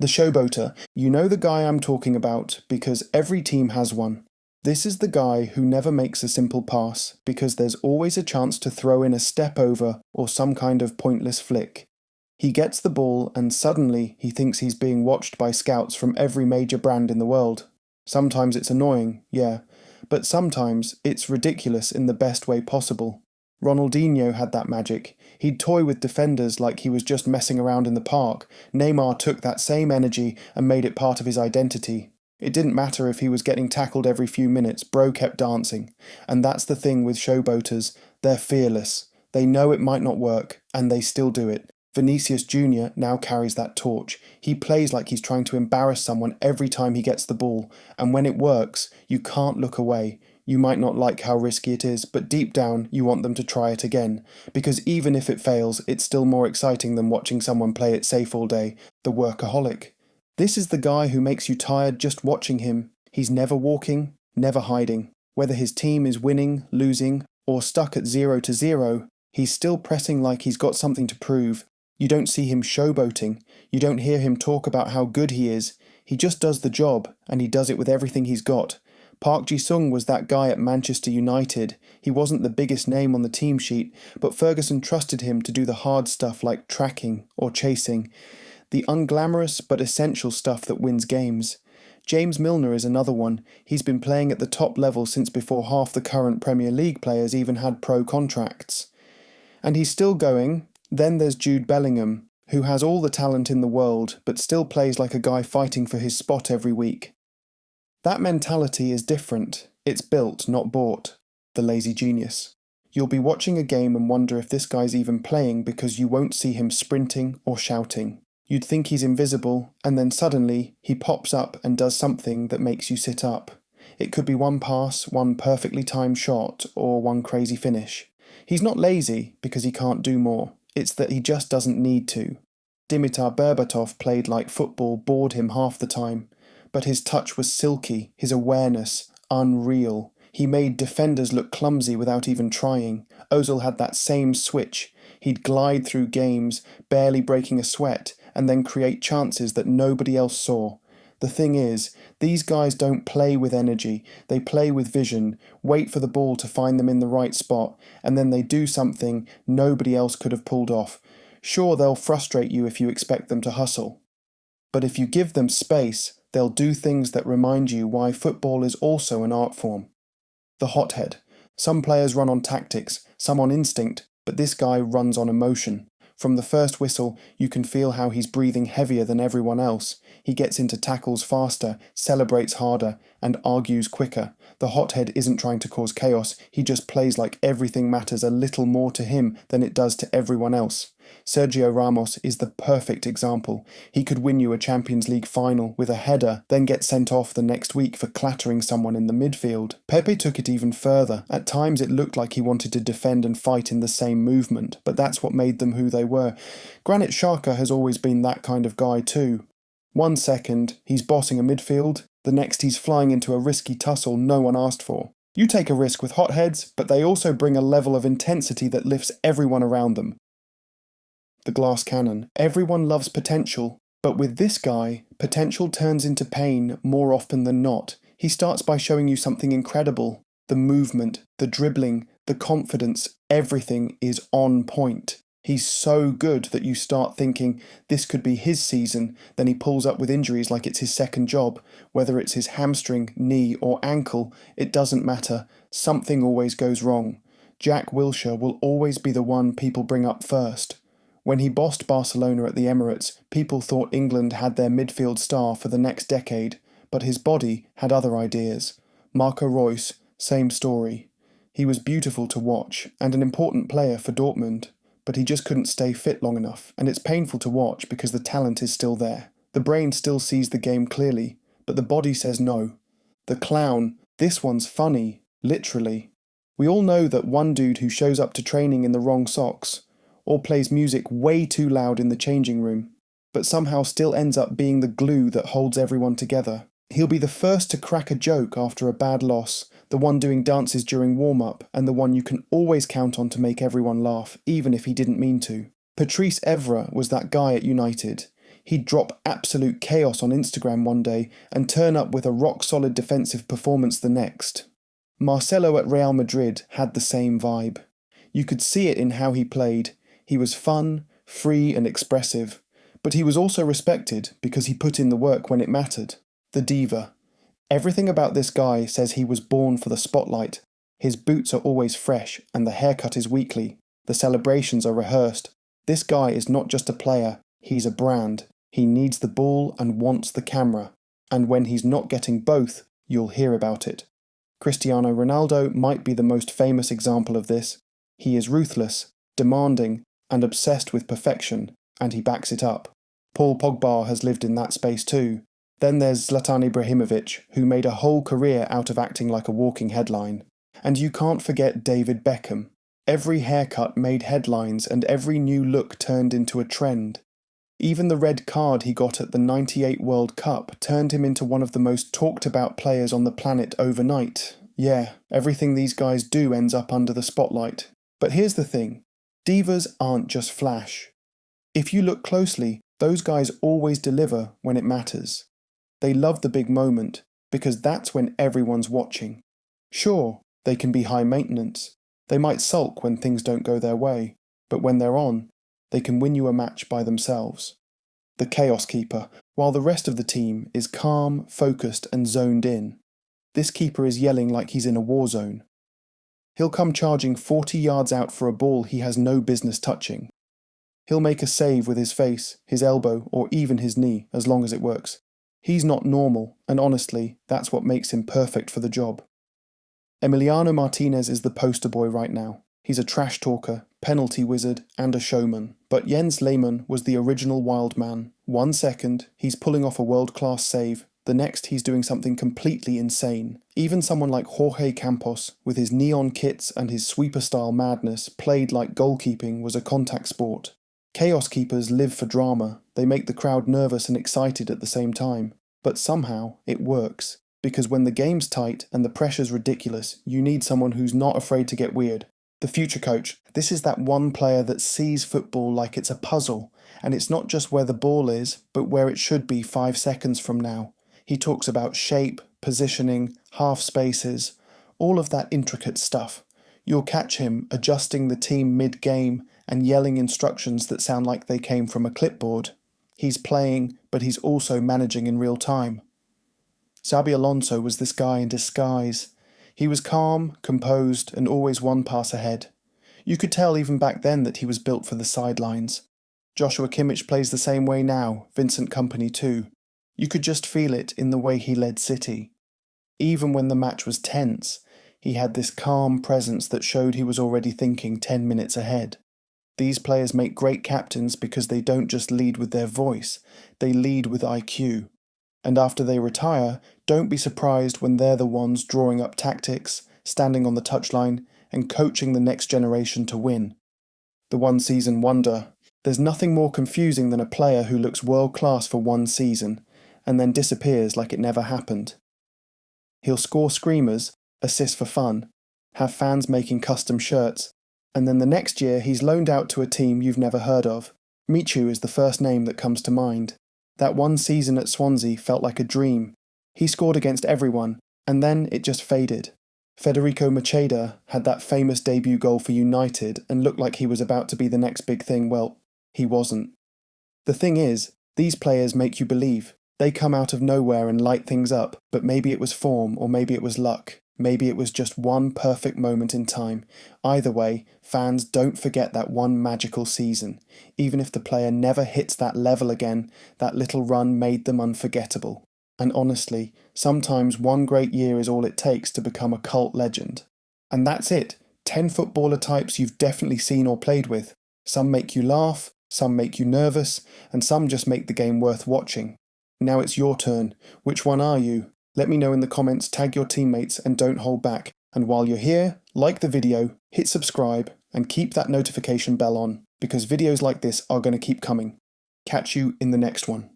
The Showboater. You know the guy I'm talking about because every team has one. This is the guy who never makes a simple pass because there's always a chance to throw in a step over or some kind of pointless flick. He gets the ball and suddenly he thinks he's being watched by scouts from every major brand in the world. Sometimes it's annoying, yeah, but sometimes it's ridiculous in the best way possible. Ronaldinho had that magic. He'd toy with defenders like he was just messing around in the park. Neymar took that same energy and made it part of his identity. It didn't matter if he was getting tackled every few minutes, bro kept dancing. And that's the thing with showboaters, they're fearless. They know it might not work, and they still do it. Vinicius Jr. now carries that torch. He plays like he's trying to embarrass someone every time he gets the ball, and when it works, you can't look away. You might not like how risky it is, but deep down you want them to try it again, because even if it fails, it's still more exciting than watching someone play it safe all day. The Workaholic. This is the guy who makes you tired just watching him. He's never walking, never hiding. Whether his team is winning, losing, or stuck at 0-0, he's still pressing like he's got something to prove. You don't see him showboating. You don't hear him talk about how good he is. He just does the job, and he does it with everything he's got. Park Ji-sung was that guy at Manchester United. He wasn't the biggest name on the team sheet, but Ferguson trusted him to do the hard stuff like tracking or chasing. The unglamorous but essential stuff that wins games. James Milner is another one. He's been playing at the top level since before half the current Premier League players even had pro contracts. And he's still going. Then there's Jude Bellingham, who has all the talent in the world, but still plays like a guy fighting for his spot every week. That mentality is different. It's built, not bought. The lazy genius. You'll be watching a game and wonder if this guy's even playing because you won't see him sprinting or shouting. You'd think he's invisible, and then suddenly he pops up and does something that makes you sit up. It could be one pass, one perfectly timed shot, or one crazy finish. He's not lazy because he can't do more. It's that he just doesn't need to. Dimitar Berbatov played like football bored him half the time, but his touch was silky, his awareness unreal. He made defenders look clumsy without even trying. Ozil had that same switch. He'd glide through games, barely breaking a sweat, and then create chances that nobody else saw. The thing is, these guys don't play with energy, they play with vision, wait for the ball to find them in the right spot, and then they do something nobody else could have pulled off. Sure, they'll frustrate you if you expect them to hustle. But if you give them space, they'll do things that remind you why football is also an art form. The Hothead. Some players run on tactics, some on instinct, but this guy runs on emotion. From the first whistle, you can feel how he's breathing heavier than everyone else. He gets into tackles faster, celebrates harder, and argues quicker. The Hothead isn't trying to cause chaos, he just plays like everything matters a little more to him than it does to everyone else. Sergio Ramos is the perfect example. He could win you a Champions League final with a header, then get sent off the next week for clattering someone in the midfield. Pepe took it even further. At times it looked like he wanted to defend and fight in the same movement, but that's what made them who they were. Granit Xhaka has always been that kind of guy too. 1 second, he's bossing a midfield, the next he's flying into a risky tussle no one asked for. You take a risk with hotheads, but they also bring a level of intensity that lifts everyone around them. The glass cannon. Everyone loves potential, but with this guy, potential turns into pain more often than not. He starts by showing you something incredible. The movement, the dribbling, the confidence, everything is on point. He's so good that you start thinking this could be his season, then he pulls up with injuries like it's his second job. Whether it's his hamstring, knee or ankle, it doesn't matter. Something always goes wrong. Jack Wilshere will always be the one people bring up first. When he bossed Barcelona at the Emirates, people thought England had their midfield star for the next decade, but his body had other ideas. Marco Reus, same story. He was beautiful to watch and an important player for Dortmund, but he just couldn't stay fit long enough, and it's painful to watch because the talent is still there. The brain still sees the game clearly, but the body says no. The clown, this one's funny, literally. We all know that one dude who shows up to training in the wrong socks, or plays music way too loud in the changing room, but somehow still ends up being the glue that holds everyone together. He'll be the first to crack a joke after a bad loss, the one doing dances during warm-up, and the one you can always count on to make everyone laugh, even if he didn't mean to. Patrice Evra was that guy at United. He'd drop absolute chaos on Instagram one day and turn up with a rock-solid defensive performance the next. Marcelo at Real Madrid had the same vibe. You could see it in how he played. He was fun, free and expressive, but he was also respected because he put in the work when it mattered. The Diva. Everything about this guy says he was born for the spotlight. His boots are always fresh and the haircut is weekly. The celebrations are rehearsed. This guy is not just a player, he's a brand. He needs the ball and wants the camera. And when he's not getting both, you'll hear about it. Cristiano Ronaldo might be the most famous example of this. He is ruthless, demanding, and obsessed with perfection, and he backs it up. Paul Pogba has lived in that space too. Then there's Zlatan Ibrahimovic, who made a whole career out of acting like a walking headline. And you can't forget David Beckham. Every haircut made headlines and every new look turned into a trend. Even the red card he got at the '98 World Cup turned him into one of the most talked about players on the planet overnight. Yeah, everything these guys do ends up under the spotlight. But here's the thing, divas aren't just flash. If you look closely, those guys always deliver when it matters. They love the big moment, because that's when everyone's watching. Sure, they can be high maintenance. They might sulk when things don't go their way, but when they're on, they can win you a match by themselves. The Chaos Keeper, while the rest of the team is calm, focused and zoned in. This keeper is yelling like he's in a war zone. He'll come charging 40 yards out for a ball he has no business touching. He'll make a save with his face, his elbow or even his knee, as long as it works. He's not normal, and honestly, that's what makes him perfect for the job. Emiliano Martinez is the poster boy right now. He's a trash talker, penalty wizard, and a showman. But Jens Lehmann was the original wild man. 1 second, he's pulling off a world-class save. The next, he's doing something completely insane. Even someone like Jorge Campos, with his neon kits and his sweeper-style madness, played like goalkeeping was a contact sport. Chaos keepers live for drama. They make the crowd nervous and excited at the same time. But somehow, it works. Because when the game's tight and the pressure's ridiculous, you need someone who's not afraid to get weird. The future coach, this is that one player that sees football like it's a puzzle, and it's not just where the ball is, but where it should be 5 seconds from now. He talks about shape, positioning, half spaces, all of that intricate stuff. You'll catch him adjusting the team mid-game and yelling instructions that sound like they came from a clipboard. He's playing, but he's also managing in real time. Xabi Alonso was this guy in disguise. He was calm, composed, and always one pass ahead. You could tell even back then that he was built for the sidelines. Joshua Kimmich plays the same way now, Vincent Kompany too. You could just feel it in the way he led City. Even when the match was tense, he had this calm presence that showed he was already thinking 10 minutes ahead. These players make great captains because they don't just lead with their voice, they lead with IQ. And after they retire, don't be surprised when they're the ones drawing up tactics, standing on the touchline, and coaching the next generation to win. The one-season wonder. There's nothing more confusing than a player who looks world-class for 1 season, and then disappears like it never happened. He'll score screamers, assist for fun, have fans making custom shirts, and then the next year he's loaned out to a team you've never heard of. Michu is the first name that comes to mind. That 1 season at Swansea felt like a dream. He scored against everyone, and then it just faded. Federico Macheda had that famous debut goal for United and looked like he was about to be the next big thing. Well, he wasn't. The thing is, these players make you believe. They come out of nowhere and light things up, but maybe it was form or maybe it was luck. Maybe it was just one perfect moment in time. Either way, fans don't forget that one magical season. Even if the player never hits that level again, that little run made them unforgettable. And honestly, sometimes one great year is all it takes to become a cult legend. And that's it. 10 footballer types you've definitely seen or played with. Some make you laugh, some make you nervous, and some just make the game worth watching. Now it's your turn. Which one are you? Let me know in the comments, tag your teammates, and don't hold back. And while you're here, like the video, hit subscribe, and keep that notification bell on, because videos like this are going to keep coming. Catch you in the next one.